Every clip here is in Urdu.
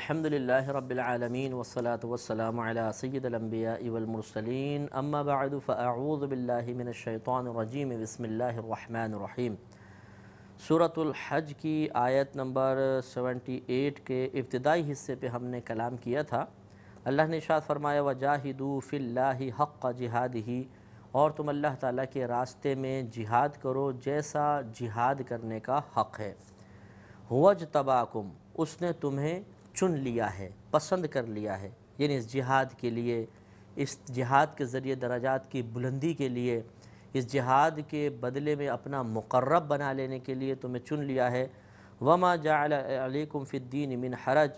الحمدللہ رب العالمین والصلاة والسلام علی سید الانبیاء والمرسلین اما بعد فاعوذ باللہ من الشیطان الرجیم بسم اللہ الرحمن الرحیم۔ سورۃ الحج کی آیت نمبر 78 کے ابتدائی حصے پہ ہم نے کلام کیا تھا۔ اللہ نے ارشاد فرمایا وجاہدوا فی اللہ حق جہادہ، اور تم اللہ تعالیٰ کے راستے میں جہاد کرو جیسا جہاد کرنے کا حق ہے۔ هو اجتباکم، اس نے تمہیں چن لیا ہے، پسند کر لیا ہے، یعنی اس جہاد کے لیے، اس جہاد کے ذریعے درجات کی بلندی کے لیے، اس جہاد کے بدلے میں اپنا مقرب بنا لینے کے لیے تمہیں چن لیا ہے۔ وما جعل علیکم فی الدین من حرج،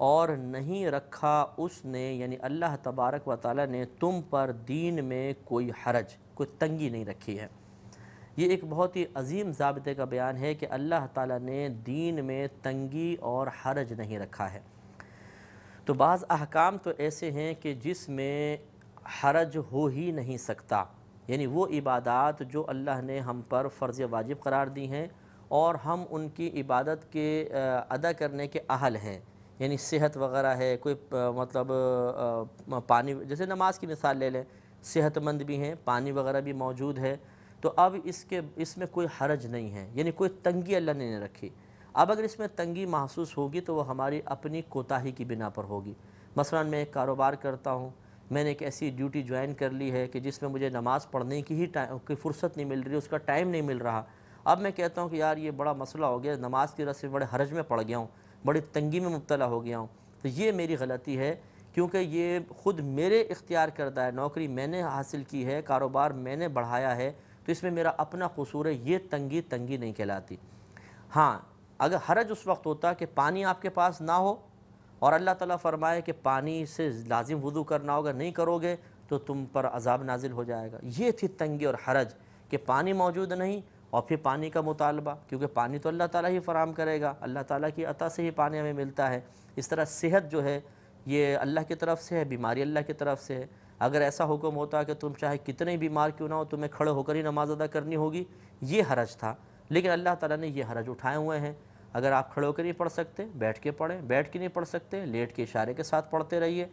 اور نہیں رکھا اس نے یعنی اللہ تبارک و تعالیٰ نے تم پر دین میں کوئی حرج، کوئی تنگی نہیں رکھی ہے۔ یہ ایک بہت ہی عظیم ضابطے کا بیان ہے کہ اللہ تعالیٰ نے دین میں تنگی اور حرج نہیں رکھا ہے۔ تو بعض احکام تو ایسے ہیں کہ جس میں حرج ہو ہی نہیں سکتا، یعنی وہ عبادات جو اللہ نے ہم پر فرض واجب قرار دی ہیں اور ہم ان کی عبادت کے ادا کرنے کے اہل ہیں، یعنی صحت وغیرہ ہے، کوئی مطلب پانی، جیسے نماز کی مثال لے لیں، صحت مند بھی ہیں، پانی وغیرہ بھی موجود ہے، تو اب اس میں کوئی حرج نہیں ہے، یعنی کوئی تنگی اللہ نے نہیں رکھی۔ اب اگر اس میں تنگی محسوس ہوگی تو وہ ہماری اپنی کوتاہی کی بنا پر ہوگی۔ مثلا میں ایک کاروبار کرتا ہوں، میں نے ایک ایسی ڈیوٹی جوائن کر لی ہے کہ جس میں مجھے نماز پڑھنے کی فرصت نہیں مل رہی، اس کا ٹائم نہیں مل رہا۔ اب میں کہتا ہوں کہ یار یہ بڑا مسئلہ ہو گیا، نماز کی وجہ سے بڑے حرج میں پڑ گیا ہوں، بڑی تنگی میں مبتلا ہو گیا ہوں، تو یہ میری غلطی ہے، کیونکہ یہ خود میرے اختیار کردہ ہے، نوکری میں نے حاصل کی ہے، کاروبار میں نے بڑھایا ہے، تو اس میں میرا اپنا قصور ہے، یہ تنگی نہیں کہلاتی۔ ہاں، اگر حرج اس وقت ہوتا کہ پانی آپ کے پاس نہ ہو اور اللہ تعالیٰ فرمائے کہ پانی سے لازم وضو کرنا ہوگا، نہیں کرو گے تو تم پر عذاب نازل ہو جائے گا، یہ تھی تنگی اور حرج کہ پانی موجود نہیں اور پھر پانی کا مطالبہ، کیونکہ پانی تو اللہ تعالیٰ ہی فراہم کرے گا، اللہ تعالیٰ کی عطا سے ہی پانی ہمیں ملتا ہے۔ اس طرح صحت جو ہے یہ اللہ کی طرف سے ہے، بیماری اللہ کی طرف سے ہے۔ اگر ایسا حکم ہوتا کہ تم چاہے کتنے بیمار کیوں نہ ہو تمہیں کھڑے ہو کر ہی نماز ادا کرنی ہوگی، یہ حرج تھا، لیکن اللہ تعالیٰ نے یہ حرج اٹھائے ہوئے ہیں۔ اگر آپ کھڑے ہو کے نہیں پڑھ سکتے بیٹھ کے پڑھیں، بیٹھ کے نہیں پڑھ سکتے لیٹ کے اشارے کے ساتھ پڑھتے رہیے،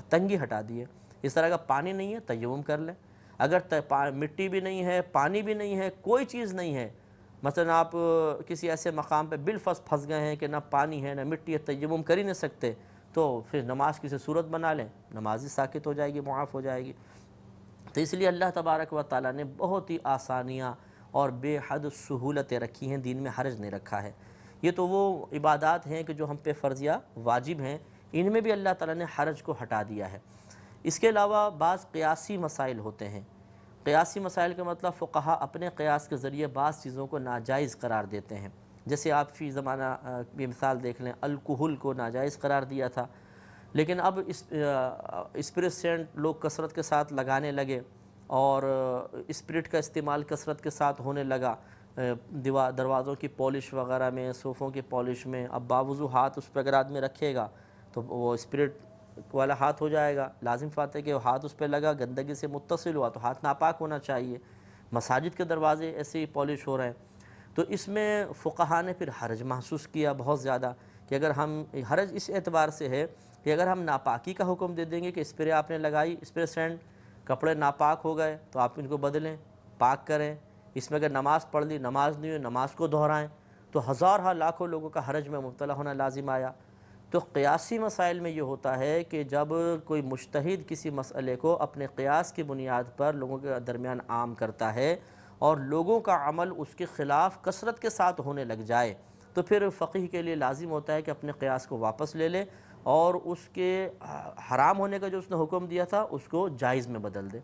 تنگی ہٹا دیے۔ اس طرح کا پانی نہیں ہے تیمم کر لیں، اگر مٹی بھی نہیں ہے، پانی بھی نہیں ہے، کوئی چیز نہیں ہے، مثلا آپ کسی ایسے مقام پہ بالفرض پھنس گئے ہیں کہ نہ پانی ہے نہ مٹی ہے، تیمم کر ہی نہیں سکتے، تو پھر نماز کسی صورت بنا لیں، نماز ہی ساکت ہو جائے گی، معاف ہو جائے گی۔ تو اس لیے اللہ تبارک و تعالیٰ نے بہت ہی آسانیاں اور بے حد سہولتیں رکھی ہیں، دین میں حرج نہیں رکھا ہے۔ یہ تو وہ عبادات ہیں کہ جو ہم پہ فرضیہ واجب ہیں، ان میں بھی اللہ تعالیٰ نے حرج کو ہٹا دیا ہے۔ اس کے علاوہ بعض قیاسی مسائل ہوتے ہیں۔ قیاسی مسائل کا مطلب فقہا اپنے قیاس کے ذریعے بعض چیزوں کو ناجائز قرار دیتے ہیں، جیسے آپ فی زمانہ کی مثال دیکھ لیں، الکحل کو ناجائز قرار دیا تھا، لیکن اب اسپرٹ سینٹ لوگ کثرت کے ساتھ لگانے لگے اور اسپرٹ کا استعمال کثرت کے ساتھ ہونے لگا، دروازوں کی پالش وغیرہ میں، صوفوں کی پالش میں۔ اب باوضو ہاتھ اس پہ اگر آدمی رکھے گا تو وہ اسپرٹ والا ہاتھ ہو جائے گا، لازم بات ہے کہ وہ ہاتھ اس پہ لگا، گندگی سے متصل ہوا تو ہاتھ ناپاک ہونا چاہیے۔ مساجد کے دروازے ایسے ہی پالش ہو رہے ہیں، تو اس میں فقہا نے پھر حرج محسوس کیا بہت زیادہ، کہ اگر ہم حرج اس اعتبار سے ہے کہ اگر ہم ناپاکی کا حکم دے دیں گے کہ اسپرے آپ نے لگائی، اسپرے سینڈ، کپڑے ناپاک ہو گئے تو آپ ان کو بدلیں، پاک کریں، اس میں اگر نماز پڑھ لی، نماز نہیں ہوئی، نماز کو دہرائیں، تو ہزارہ لاکھوں لوگوں کا حرج میں مبتلا ہونا لازم آیا۔ تو قیاسی مسائل میں یہ ہوتا ہے کہ جب کوئی مجتہد کسی مسئلے کو اپنے قیاس کی بنیاد پر لوگوں کے درمیان عام کرتا ہے اور لوگوں کا عمل اس کے خلاف کثرت کے ساتھ ہونے لگ جائے، تو پھر فقیہ کے لیے لازم ہوتا ہے کہ اپنے قیاس کو واپس لے لے اور اس کے حرام ہونے کا جو اس نے حکم دیا تھا اس کو جائز میں بدل دے۔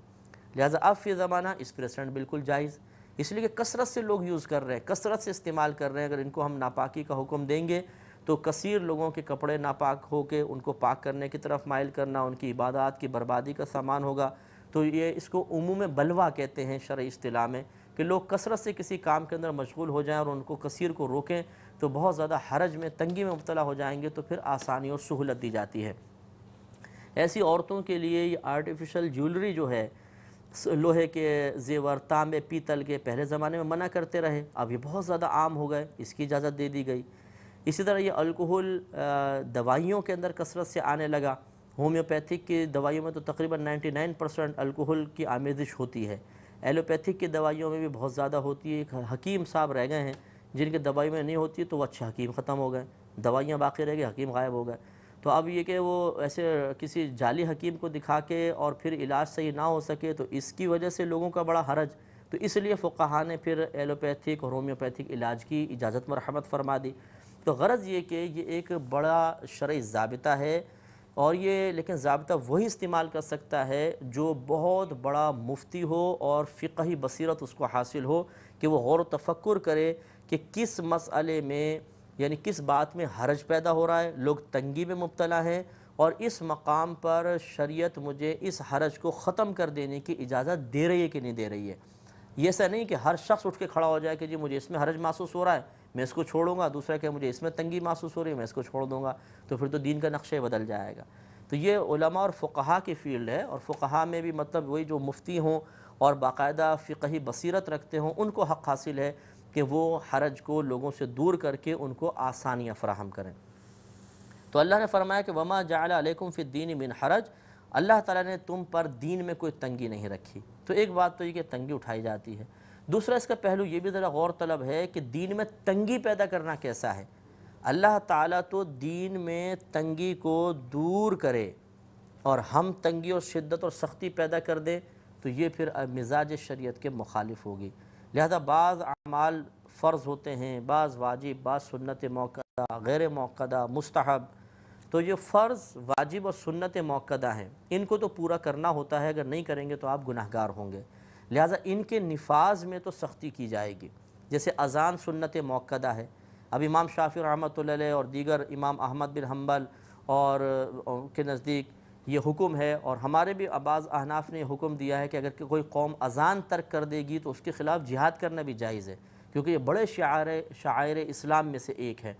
لہٰذا اب فی زمانہ اسپریسنٹ بالکل جائز، اس لیے کہ کثرت سے لوگ یوز کر رہے ہیں، کثرت سے استعمال کر رہے ہیں۔ اگر ان کو ہم ناپاکی کا حکم دیں گے تو کثیر لوگوں کے کپڑے ناپاک ہو کے ان کو پاک کرنے کی طرف مائل کرنا ان کی عبادات کی بربادی کا سامان ہوگا۔ تو یہ اس کو عموم بلوہ کہتے ہیں شرعی اصطلاح میں، کہ لوگ کثرت سے کسی کام کے اندر مشغول ہو جائیں اور ان کو کثیر کو روکیں تو بہت زیادہ حرج میں، تنگی میں مبتلا ہو جائیں گے، تو پھر آسانی اور سہولت دی جاتی ہے۔ ایسی عورتوں کے لیے یہ آرٹیفیشل جیولری جو ہے، لوہے کے زیور، تانبے، پیتل کے، پہلے زمانے میں منع کرتے رہے، اب یہ بہت زیادہ عام ہو گئے، اس کی اجازت دے دی گئی۔ اسی طرح یہ الکحل دوائیوں کے اندر کثرت سے آنے لگا۔ ہومیوپیتھک کی دوائیوں میں تو تقریباً 99% الکحل کی آمیزش ہوتی ہے، ایلوپیتھک کی دوائیوں میں بھی بہت زیادہ ہوتی ہے۔ ایک حکیم صاحب رہ گئے ہیں جن کے دوائی میں نہیں ہوتی تو وہ اچھے حکیم ختم ہو گئے، دوائیاں باقی رہ گئی، حکیم غائب ہو گئے۔ تو اب یہ کہ وہ ایسے کسی جعلی حکیم کو دکھا کے اور پھر علاج صحیح نہ ہو سکے تو اس کی وجہ سے لوگوں کا بڑا حرج، تو اس لیے فقہا نے پھر ایلوپیتھک اور ہومیوپیتھک علاج کی اجازت مرحمت فرما دی۔ تو غرض یہ کہ یہ ایک بڑا شرعی ضابطہ ہے، اور یہ لیکن ضابطہ وہی استعمال کر سکتا ہے جو بہت بڑا مفتی ہو اور فقہی بصیرت اس کو حاصل ہو کہ وہ غور و تفکر کرے کہ کس مسئلے میں یعنی کس بات میں حرج پیدا ہو رہا ہے، لوگ تنگی میں مبتلا ہیں، اور اس مقام پر شریعت مجھے اس حرج کو ختم کر دینے کی اجازت دے رہی ہے کہ نہیں دے رہی ہے۔ یہ ایسا نہیں کہ ہر شخص اٹھ کے کھڑا ہو جائے کہ جی مجھے اس میں حرج محسوس ہو رہا ہے میں اس کو چھوڑوں گا، دوسرا کہ مجھے اس میں تنگی محسوس ہو رہی ہے میں اس کو چھوڑ دوں گا، تو پھر تو دین کا نقشہ بدل جائے گا۔ تو یہ علماء اور فقہا کی فیلڈ ہے، اور فقہا میں بھی مطلب وہی جو مفتی ہوں اور باقاعدہ فقہی بصیرت رکھتے ہوں ان کو حق حاصل ہے کہ وہ حرج کو لوگوں سے دور کر کے ان کو آسانیاں فراہم کریں۔ تو اللہ نے فرمایا کہ وما جعل علیکم فی الدین من حرج، اللہ تعالیٰ نے تم پر دین میں کوئی تنگی نہیں رکھی۔ تو ایک بات تو یہ کہ تنگی اٹھائی جاتی ہے، دوسرا اس کا پہلو یہ بھی ذرا غور طلب ہے کہ دین میں تنگی پیدا کرنا کیسا ہے۔ اللہ تعالیٰ تو دین میں تنگی کو دور کرے، اور ہم تنگی اور شدت اور سختی پیدا کر دیں تو یہ پھر مزاج شریعت کے مخالف ہوگی۔ لہذا بعض اعمال فرض ہوتے ہیں، بعض واجب، بعض سنت موقدہ، غیر موقدہ، مستحب۔ تو یہ فرض، واجب اور سنت موقدہ ہیں، ان کو تو پورا کرنا ہوتا ہے، اگر نہیں کریں گے تو آپ گناہگار ہوں گے، لہٰذا ان کے نفاذ میں تو سختی کی جائے گی۔ جیسے اذان سنت موقدہ ہے، اب امام شافعی رحمۃ اللہ علیہ اور دیگر امام احمد بن حنبل اور کے نزدیک یہ حکم ہے، اور ہمارے بھی بعض احناف نے حکم دیا ہے کہ اگر کوئی قوم اذان ترک کر دے گی تو اس کے خلاف جہاد کرنا بھی جائز ہے، کیونکہ یہ بڑے شعائر اسلام میں سے ایک ہے۔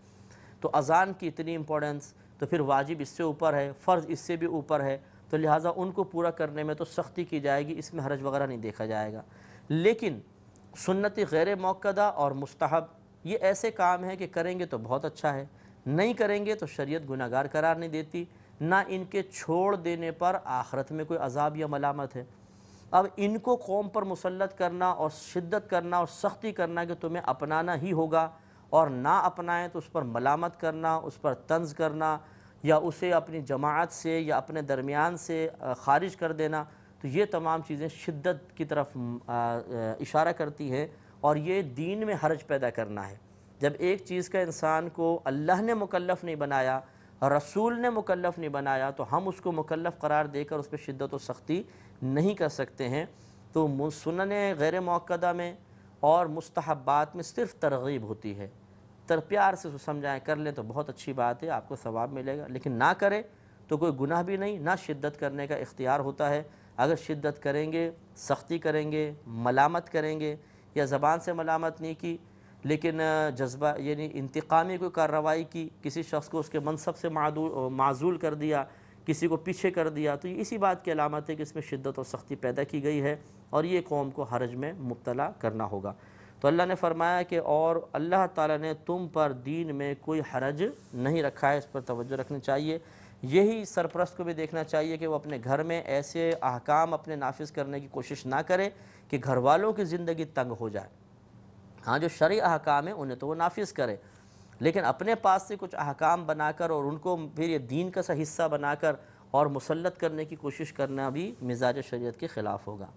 تو اذان کی اتنی امپورٹنس، تو پھر واجب اس سے اوپر ہے، فرض اس سے بھی اوپر ہے، تو لہٰذا ان کو پورا کرنے میں تو سختی کی جائے گی، اس میں حرج وغیرہ نہیں دیکھا جائے گا۔ لیکن سنت غیر موقدہ اور مستحب یہ ایسے کام ہیں کہ کریں گے تو بہت اچھا ہے، نہیں کریں گے تو شریعت گناہگار قرار نہیں دیتی، نہ ان کے چھوڑ دینے پر آخرت میں کوئی عذاب یا ملامت ہے۔ اب ان کو قوم پر مسلط کرنا اور شدت کرنا اور سختی کرنا کہ تمہیں اپنانا ہی ہوگا، اور نہ اپنائیں تو اس پر ملامت کرنا، اس پر طنز کرنا، یا اسے اپنی جماعت سے یا اپنے درمیان سے خارج کر دینا، تو یہ تمام چیزیں شدت کی طرف اشارہ کرتی ہیں، اور یہ دین میں حرج پیدا کرنا ہے۔ جب ایک چیز کا انسان کو اللہ نے مکلف نہیں بنایا، رسول نے مکلف نہیں بنایا، تو ہم اس کو مکلف قرار دے کر اس پہ شدت و سختی نہیں کر سکتے ہیں۔ تو سنن غیر موقدہ میں اور مستحبات میں صرف ترغیب ہوتی ہے، پیار سے سمجھائیں، کر لیں تو بہت اچھی بات ہے، آپ کو ثواب ملے گا، لیکن نہ کرے تو کوئی گناہ بھی نہیں، نہ شدت کرنے کا اختیار ہوتا ہے۔ اگر شدت کریں گے، سختی کریں گے، ملامت کریں گے، یا زبان سے ملامت نہیں کی لیکن جذبہ یعنی انتقامی کوئی کارروائی کی، کسی شخص کو اس کے منصب سے معزول کر دیا، کسی کو پیچھے کر دیا، تو یہ اسی بات کی علامت ہے کہ اس میں شدت اور سختی پیدا کی گئی ہے، اور یہ قوم کو حرج میں مبتلا کرنا ہوگا۔ تو اللہ نے فرمایا کہ اور اللہ تعالیٰ نے تم پر دین میں کوئی حرج نہیں رکھا ہے، اس پر توجہ رکھنی چاہیے۔ یہی سرپرست کو بھی دیکھنا چاہیے کہ وہ اپنے گھر میں ایسے احکام اپنے نافذ کرنے کی کوشش نہ کرے کہ گھر والوں کی زندگی تنگ ہو جائے۔ ہاں جو شرعی احکام ہیں انہیں تو وہ نافذ کرے، لیکن اپنے پاس سے کچھ احکام بنا کر اور ان کو پھر یہ دین کا سا حصہ بنا کر اور مسلط کرنے کی کوشش کرنا بھی مزاج شریعت کے خلاف ہوگا۔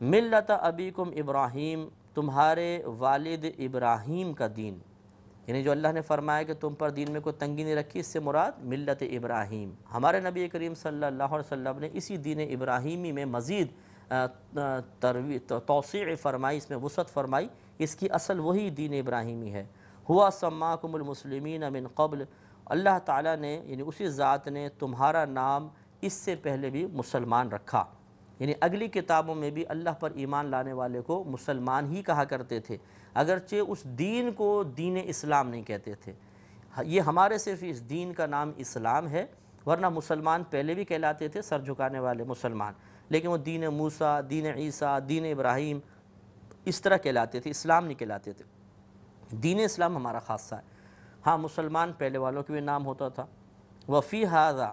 ملت ابیکم ابراہیم، تمہارے والد ابراہیم کا دین، یعنی جو اللہ نے فرمایا کہ تم پر دین میں کوئی تنگی نہیں رکھی، اس سے مراد ملت ابراہیم۔ ہمارے نبی کریم صلی اللہ علیہ وسلم نے اسی دین ابراہیمی میں مزید توسیع فرمائی، اس میں وسعت فرمائی، اس کی اصل وہی دین ابراہیمی ہے۔ ہوا سماکم المسلمین من قبل، اللہ تعالیٰ نے یعنی اسی ذات نے تمہارا نام اس سے پہلے بھی مسلمان رکھا، یعنی اگلی کتابوں میں بھی اللہ پر ایمان لانے والے کو مسلمان ہی کہا کرتے تھے، اگرچہ اس دین کو دین اسلام نہیں کہتے تھے۔ یہ ہمارے صرف اس دین کا نام اسلام ہے، ورنہ مسلمان پہلے بھی کہلاتے تھے، سر جھکانے والے مسلمان، لیکن وہ دین موسیٰ، دین عیسیٰ، دین ابراہیم اس طرح کہلاتے تھے، اسلام نہیں کہلاتے تھے۔ دین اسلام ہمارا خاصہ ہے۔ ہاں مسلمان پہلے والوں کے بھی نام ہوتا تھا۔ وفی ھذا،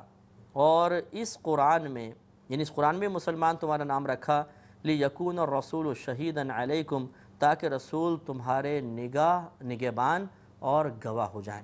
اور اس قرآن میں یعنی اس قرآن میں مسلمان تمہارا نام رکھا، لیکون الرسول شہیدا علیکم، تاکہ رسول تمہارے نگہبان اور گواہ ہو جائیں،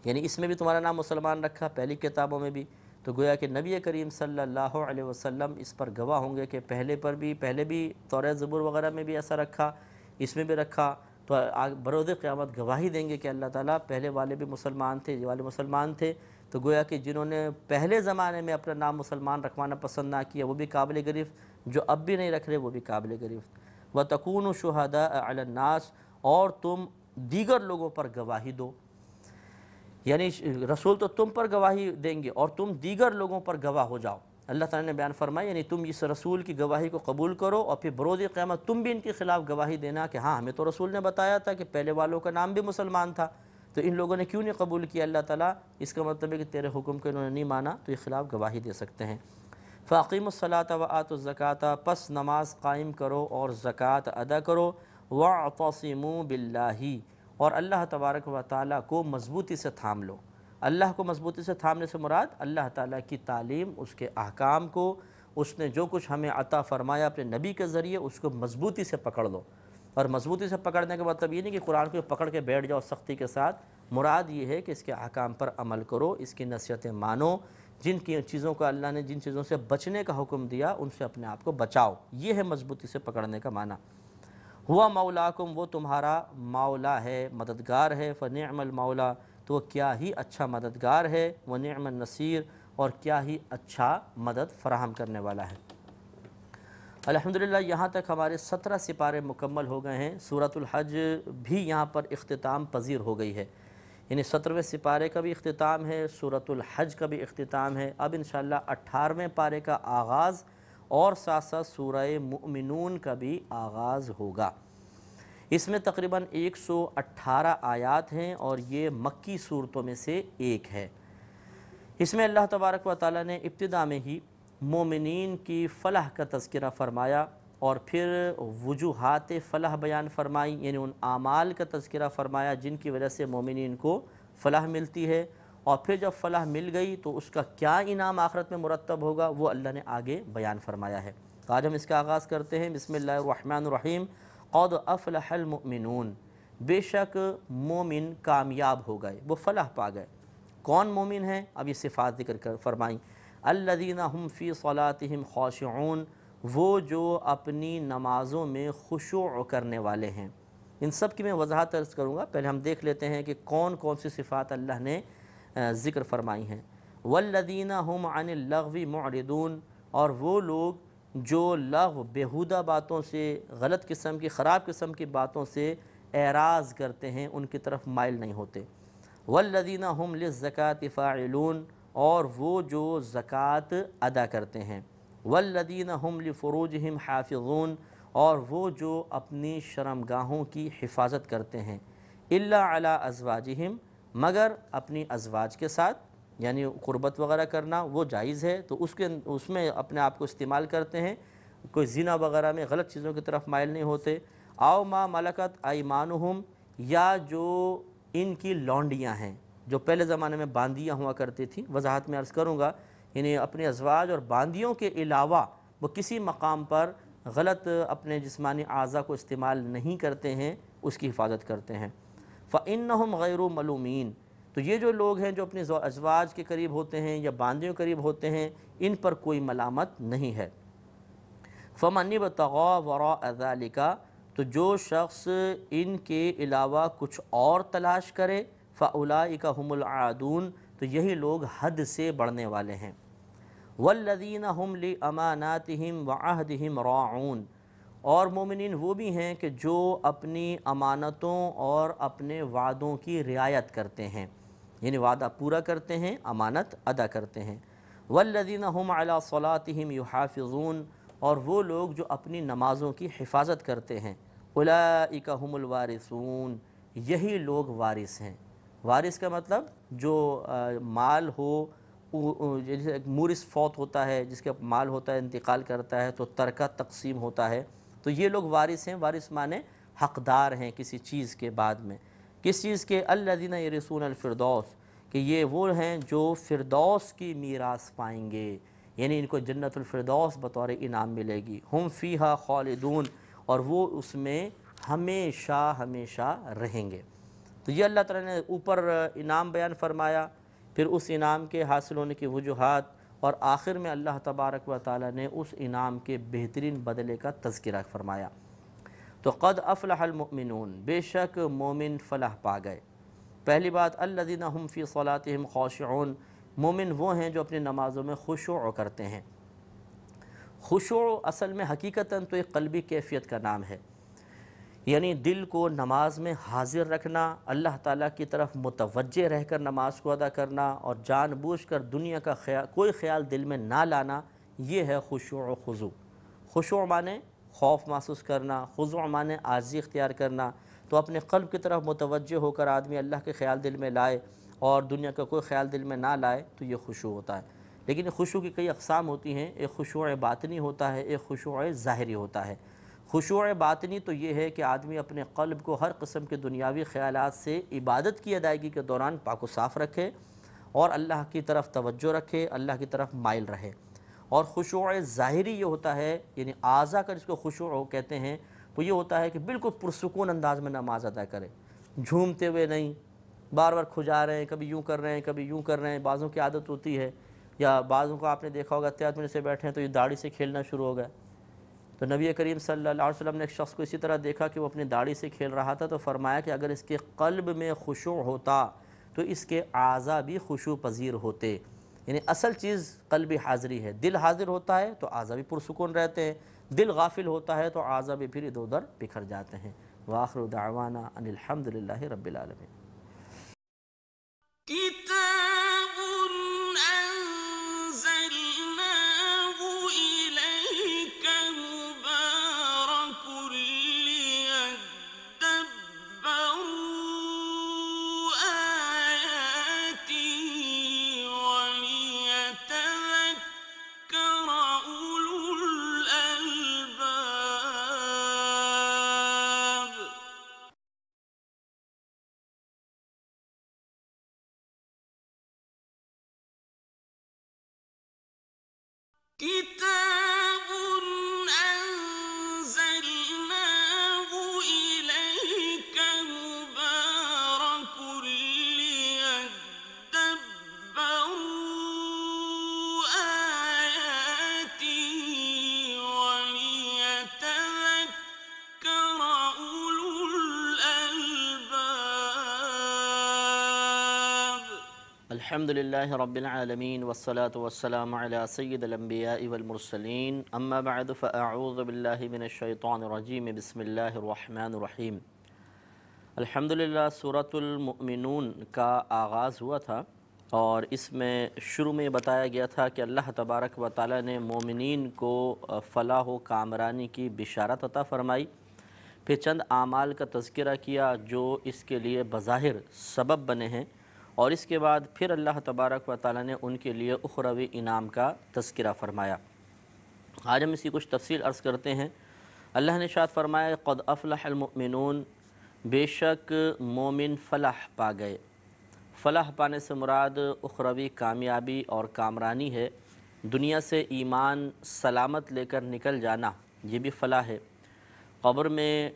یعنی اس میں بھی تمہارا نام مسلمان رکھا، پہلی کتابوں میں بھی، تو گویا کہ نبی کریم صلی اللہ علیہ وسلم اس پر گواہ ہوں گے کہ پہلے بھی توریت زبور وغیرہ میں بھی ایسا رکھا، اس میں بھی رکھا، تو بروز قیامت گواہی دیں گے کہ اللہ تعالیٰ پہلے والے بھی مسلمان تھے، یہ والے مسلمان تھے، تو گویا کہ جنہوں نے پہلے زمانے میں اپنا نام مسلمان رکھوانا پسند نہ کیا وہ بھی قابل گرفت، جو اب بھی نہیں رکھ رہے وہ بھی قابل گرفت۔ وَتَكُونُوا شُهَدَاءَ عَلَى النَّاسِ، اور تم دیگر لوگوں پر گواہی دو، یعنی رسول تو تم پر گواہی دیں گے اور تم دیگر لوگوں پر گواہ ہو جاؤ۔ اللہ تعالیٰ نے بیان فرمایا یعنی تم اس رسول کی گواہی کو قبول کرو اور پھر بروز قیامت تم بھی ان کے خلاف گواہی دینا کہ ہاں ہمیں تو رسول نے بتایا تھا کہ پہلے والوں کا نام بھی مسلمان تھا، تو ان لوگوں نے کیوں نہیں قبول کیا اللہ تعالیٰ، اس کا مطلب ہے کہ تیرے حکم کو انہوں نے نہیں مانا، تو یہ خلاف گواہی دے سکتے ہیں۔ فَأَقِيمُوا الصَّلَاةَ وَآتُوا الزَّكَاةَ، پس نماز قائم کرو اور زکوٰۃ ادا کرو، وَاعْتَصِمُوا بِاللَّهِ، اور اللہ تبارک و تعالیٰ کو مضبوطی سے تھام لو۔ اللہ کو مضبوطی سے تھامنے سے مراد اللہ تعالیٰ کی تعلیم، اس کے احکام کو، اس نے جو کچھ ہمیں عطا فرمایا اپنے نبی کے ذریعے اس کو مضبوطی سے پکڑ لو۔ اور مضبوطی سے پکڑنے کا مطلب یہ نہیں کہ قرآن کو پکڑ کے بیٹھ جاؤ سختی کے ساتھ، مراد یہ ہے کہ اس کے احکام پر عمل کرو، اس کی نصیحتیں مانو، جن کی چیزوں کا اللہ نے جن چیزوں سے بچنے کا حکم دیا ان سے اپنے آپ کو بچاؤ، یہ ہے مضبوطی سے پکڑنے کا معنی۔ ہوا مولاکم، وہ تمہارا مولا ہے، مددگار ہے، فنعم المولا، تو کیا ہی اچھا مددگار ہے، ونعم النصیر، اور کیا ہی اچھا مدد فراہم کرنے والا ہے۔ الحمدللہ یہاں تک ہمارے 17 سپارے مکمل ہو گئے ہیں۔ سورۃ الحج بھی یہاں پر اختتام پذیر ہو گئی ہے، یعنی 17ویں سپارے کا بھی اختتام ہے، سورۃ الحج کا بھی اختتام ہے۔ اب انشاءاللہ 18ویں پارے کا آغاز اور ساتھ ساتھ سورہ مؤمنون کا بھی آغاز ہوگا۔ اس میں تقریباً 118 آیات ہیں اور یہ مکی صورتوں میں سے ایک ہے۔ اس میں اللہ تبارک و تعالیٰ نے ابتدا میں ہی مومنین کی فلاح کا تذکرہ فرمایا اور پھر وجوہات فلاح بیان فرمائی، یعنی ان اعمال کا تذکرہ فرمایا جن کی وجہ سے مومنین کو فلاح ملتی ہے، اور پھر جب فلاح مل گئی تو اس کا کیا انعام آخرت میں مرتب ہوگا وہ اللہ نے آگے بیان فرمایا ہے۔ تو آج ہم اس کا آغاز کرتے ہیں۔ بسم اللہ الرحمن الرحیم۔ قد افلح المؤمنون، بے شک مومن کامیاب ہو گئے، وہ فلاح پا گئے۔ کون مومن ہیں؟ اب یہ صفات ذکر فرمائیں۔ الذین هم فی صلاتہم خاشعون، وہ جو اپنی نمازوں میں خشوع کرنے والے ہیں۔ ان سب کی میں وضاحت عرض کروں گا، پہلے ہم دیکھ لیتے ہیں کہ کون کون سی صفات اللہ نے ذکر فرمائی ہیں۔ والذین هم عن اللغو معرضون، اور وہ لوگ جو لغو بیہودہ باتوں سے، غلط قسم کی، خراب قسم کی باتوں سے اعراض کرتے ہیں، ان کی طرف مائل نہیں ہوتے۔ والذین هم للزکاة فاعلون، اور وہ جو زکوٰۃ ادا کرتے ہیں۔ والذین هم لفروجہم حافظون، اور وہ جو اپنی شرمگاہوں کی حفاظت کرتے ہیں۔ الا علی ازواجہم، مگر اپنی ازواج کے ساتھ، یعنی قربت وغیرہ کرنا وہ جائز ہے، تو اس میں اپنے آپ کو استعمال کرتے ہیں، کوئی زنا وغیرہ میں غلط چیزوں کی طرف مائل نہیں ہوتے۔ او ما ملکت ایمانہم، یا جو ان کی لونڈیاں ہیں، جو پہلے زمانے میں باندیاں ہوا کرتی تھیں، وضاحت میں عرض کروں گا، یعنی اپنے ازواج اور باندیوں کے علاوہ وہ کسی مقام پر غلط اپنے جسمانی اعضاء کو استعمال نہیں کرتے ہیں، اس کی حفاظت کرتے ہیں۔ فَإِنَّهُمْ غَيْرُ مَلُومِينَ، تو یہ جو لوگ ہیں جو اپنے ازواج کے قریب ہوتے ہیں یا باندیوں کے قریب ہوتے ہیں، ان پر کوئی ملامت نہیں ہے۔ فمن ابتغى وراء ذلك، تو جو شخص ان کے علاوہ کچھ اور تلاش کرے، فاولئک هم العادون، تو یہی لوگ حد سے بڑھنے والے ہیں۔ والذین هم لاماناتهم وعہدهم راعون، اور مومنین وہ بھی ہیں کہ جو اپنی امانتوں اور اپنے وعدوں کی رعایت کرتے ہیں، یعنی وعدہ پورا کرتے ہیں، امانت ادا کرتے ہیں۔ والذین هم علی صلاتهم یحافظون، اور وہ لوگ جو اپنی نمازوں کی حفاظت کرتے ہیں، اولئک هم الوارثون، یہی لوگ وارث ہیں۔ وارث کا مطلب جو مال ہو، جیسے ایک مورث فوت ہوتا ہے، جس کا مال ہوتا ہے، انتقال کرتا ہے تو ترکہ تقسیم ہوتا ہے، تو یہ لوگ وارث ہیں۔ وارث مانے حقدار ہیں کسی چیز کے بعد میں۔ کس چیز کے؟ الذین یرثون الفردوس، کہ یہ وہ ہیں جو فردوس کی میراث پائیں گے، یعنی ان کو جنت الفردوس بطور انعام ملے گی۔ ہم فیہا خالدون، اور وہ اس میں ہمیشہ ہمیشہ رہیں گے۔ تو یہ اللہ تعالیٰ نے اوپر انعام بیان فرمایا، پھر اس انعام کے حاصل ہونے کی وجوہات، اور آخر میں اللہ تبارک و تعالیٰ نے اس انعام کے بہترین بدلے کا تذکرہ فرمایا۔ تو قد افلح المؤمنون، بے شک مومن فلاح پا گئے۔ پہلی بات، الذین هم فی صلاتهم خاشعون، مومن وہ ہیں جو اپنی نمازوں میں خشوع کرتے ہیں۔ خشوع اصل میں حقیقتاً تو ایک قلبی کیفیت کا نام ہے، یعنی دل کو نماز میں حاضر رکھنا، اللہ تعالیٰ کی طرف متوجہ رہ کر نماز کو ادا کرنا، اور جان بوجھ کر دنیا کا کوئی خیال دل میں نہ لانا، یہ ہے خشوع و خضوع۔ خشوع مانے خوف محسوس کرنا، خضوع مانے عاجزی اختیار کرنا، تو اپنے قلب کی طرف متوجہ ہو کر آدمی اللہ کے خیال دل میں لائے اور دنیا کا کوئی خیال دل میں نہ لائے، تو یہ خشوع ہوتا ہے۔ لیکن خشوع کی کئی اقسام ہوتی ہیں، ایک خشوع باطنی ہوتا ہے، ایک خشوع ظاہری ہوتا ہے۔ خشوع باطنی تو یہ ہے کہ آدمی اپنے قلب کو ہر قسم کے دنیاوی خیالات سے عبادت کی ادائیگی کے دوران پاک و صاف رکھے اور اللہ کی طرف توجہ رکھے، اللہ کی طرف مائل رہے۔ اور خشوع ظاہری یہ ہوتا ہے، یعنی اعضاء کا جس کو خشوع کہتے ہیں، وہ یہ ہوتا ہے کہ بالکل پرسکون انداز میں نماز ادا کرے، جھومتے ہوئے نہیں، بار بار کھجا رہے ہیں، کبھی یوں کر رہے ہیں، کبھی یوں کر رہے ہیں۔ بعضوں کی عادت ہوتی ہے، یا بعضوں کو آپ نے دیکھا ہوگا اتحاد میں سے بیٹھے ہیں تو یہ داڑھی سے کھیلنا شروع ہو گیا۔ تو نبی کریم صلی اللہ علیہ وسلم نے ایک شخص کو اسی طرح دیکھا کہ وہ اپنی داڑھی سے کھیل رہا تھا، تو فرمایا کہ اگر اس کے قلب میں خشوع ہوتا تو اس کے اعضاء بھی خشوع پذیر ہوتے، یعنی اصل چیز قلبی حاضری ہے۔ دل حاضر ہوتا ہے تو اعضاء بھی پرسکون رہتے ہیں، دل غافل ہوتا ہے تو اعضاء بھی پھر ادھر ادھر بکھر جاتے ہیں۔ وآخر دعوانا ان الحمد للہ رب العالمین۔ كتاب أنزلناه إليك مبارك ليدبروا آياته وليتذكر أولو الألباب۔ كتاب أنزلناه إليك مبارك ليدبروا آياته وليتذكر أولو الألباب۔ الحمد للہ رب العالمین والصلاة والسلام علی سید الانبیاء والمرسلین، اما بعد فاعوذ باللہ من الشیطان الرجیم، بسم اللہ الرحمن الرحیم۔ الحمدللہ سورۃ المؤمنون کا آغاز ہوا تھا، اور اس میں شروع میں بتایا گیا تھا کہ اللہ تبارک و تعالیٰ نے مومنین کو فلاح و کامرانی کی بشارت عطا فرمائی، پھر چند اعمال کا تذکرہ کیا جو اس کے لیے بظاہر سبب بنے ہیں، اور اس کے بعد پھر اللہ تبارک و تعالیٰ نے ان کے لیے اخروی انعام کا تذکرہ فرمایا۔ آج ہم اس کی کچھ تفصیل عرض کرتے ہیں۔ اللہ نے ارشاد فرمایا قد افلح المؤمنون، بے شک مومن فلاح پا گئے۔ فلاح پانے سے مراد اخروی کامیابی اور کامرانی ہے، دنیا سے ایمان سلامت لے کر نکل جانا، یہ بھی فلاح ہے۔ قبر میں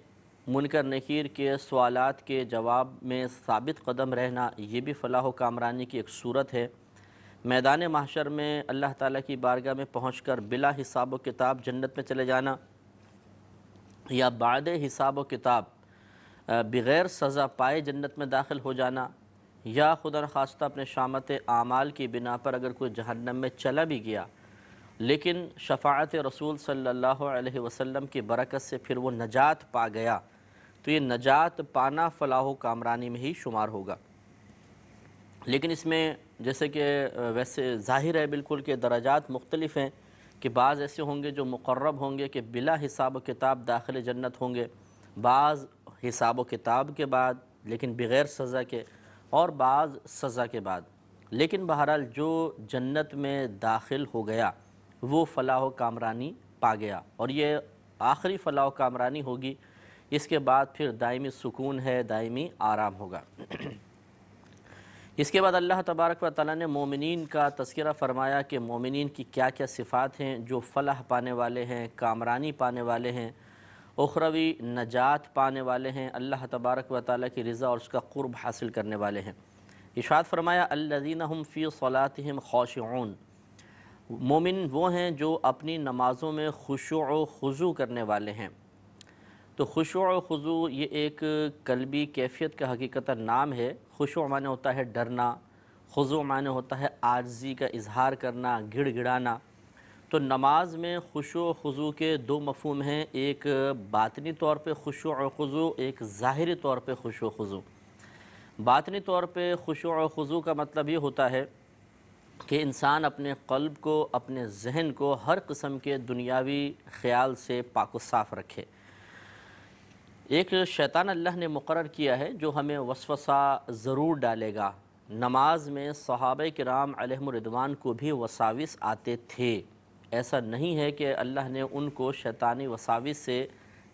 منکر نکیر کے سوالات کے جواب میں ثابت قدم رہنا، یہ بھی فلاح و کامرانی کی ایک صورت ہے۔ میدان محشر میں اللہ تعالیٰ کی بارگاہ میں پہنچ کر بلا حساب و کتاب جنت میں چلے جانا، یا بعد حساب و کتاب بغیر سزا پائے جنت میں داخل ہو جانا، یا خدا نخواستہ اپنے شامت اعمال کی بنا پر اگر کوئی جہنم میں چلا بھی گیا لیکن شفاعت رسول صلی اللہ علیہ وسلم کی برکت سے پھر وہ نجات پا گیا، تو یہ نجات پانا فلاح و کامرانی میں ہی شمار ہوگا۔ لیکن اس میں جیسے کہ ویسے ظاہر ہے بالکل کہ درجات مختلف ہیں، کہ بعض ایسے ہوں گے جو مقرب ہوں گے کہ بلا حساب و کتاب داخل جنت ہوں گے، بعض حساب و کتاب کے بعد لیکن بغیر سزا کے، اور بعض سزا کے بعد۔ لیکن بہرحال جو جنت میں داخل ہو گیا وہ فلاح و کامرانی پا گیا، اور یہ آخری فلاح و کامرانی ہوگی، اس کے بعد پھر دائمی سکون ہے، دائمی آرام ہوگا۔ اس کے بعد اللہ تبارک و تعالیٰ نے مومنین کا تذکرہ فرمایا کہ مومنین کی کیا کیا صفات ہیں جو فلاح پانے والے ہیں، کامرانی پانے والے ہیں، اخروی نجات پانے والے ہیں، اللہ تبارک و تعالیٰ کی رضا اور اس کا قرب حاصل کرنے والے ہیں۔ ارشاد فرمایا الذین هم فی صلاتهم خاشعون، مومن وہ ہیں جو اپنی نمازوں میں خشوع و خضوع کرنے والے ہیں۔ تو خشوع و خضوع یہ ایک قلبی کیفیت کا حقیقتاً نام ہے۔ خشوع معنی ہوتا ہے ڈرنا، خضوع معنی ہوتا ہے عاجزی کا اظہار کرنا، گڑ گڑانا۔ تو نماز میں خشوع و خضوع کے دو مفہوم ہیں، ایک باطنی طور پہ خشوع و خضوع، ایک ظاہری طور پہ خشوع و خضوع۔ باطنی طور پہ خشوع و خضوع کا مطلب یہ ہوتا ہے کہ انسان اپنے قلب کو، اپنے ذہن کو ہر قسم کے دنیاوی خیال سے پاک و صاف رکھے۔ ایک شیطان اللہ نے مقرر کیا ہے جو ہمیں وسوسہ ضرور ڈالے گا۔ نماز میں صحابہ کرام علیہم الرضوان کو بھی وساوس آتے تھے، ایسا نہیں ہے کہ اللہ نے ان کو شیطانی وساوس سے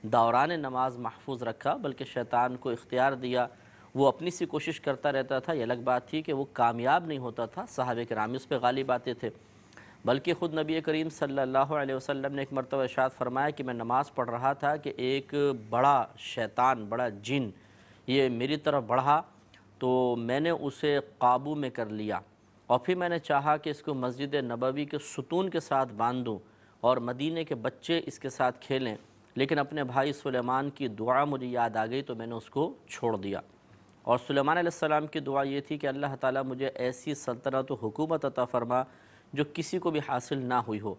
دوران نماز محفوظ رکھا، بلکہ شیطان کو اختیار دیا، وہ اپنی سی کوشش کرتا رہتا تھا۔ یہ الگ بات تھی کہ وہ کامیاب نہیں ہوتا تھا، صحابہ کرام اس پہ غالب آتے تھے، بلکہ خود نبی کریم صلی اللہ علیہ وسلم نے ایک مرتبہ ارشاد فرمایا کہ میں نماز پڑھ رہا تھا کہ ایک بڑا شیطان، بڑا جن یہ میری طرف بڑھا، تو میں نے اسے قابو میں کر لیا، اور پھر میں نے چاہا کہ اس کو مسجد نبوی کے ستون کے ساتھ باندھوں اور مدینے کے بچے اس کے ساتھ کھیلیں، لیکن اپنے بھائی سلیمان کی دعا مجھے یاد آ گئی تو میں نے اس کو چھوڑ دیا۔ اور سلیمان علیہ السلام کی دعا یہ تھی کہ اللہ تعالیٰ مجھے ایسی سلطنت و حکومت عطا فرما جو کسی کو بھی حاصل نہ ہوئی ہو۔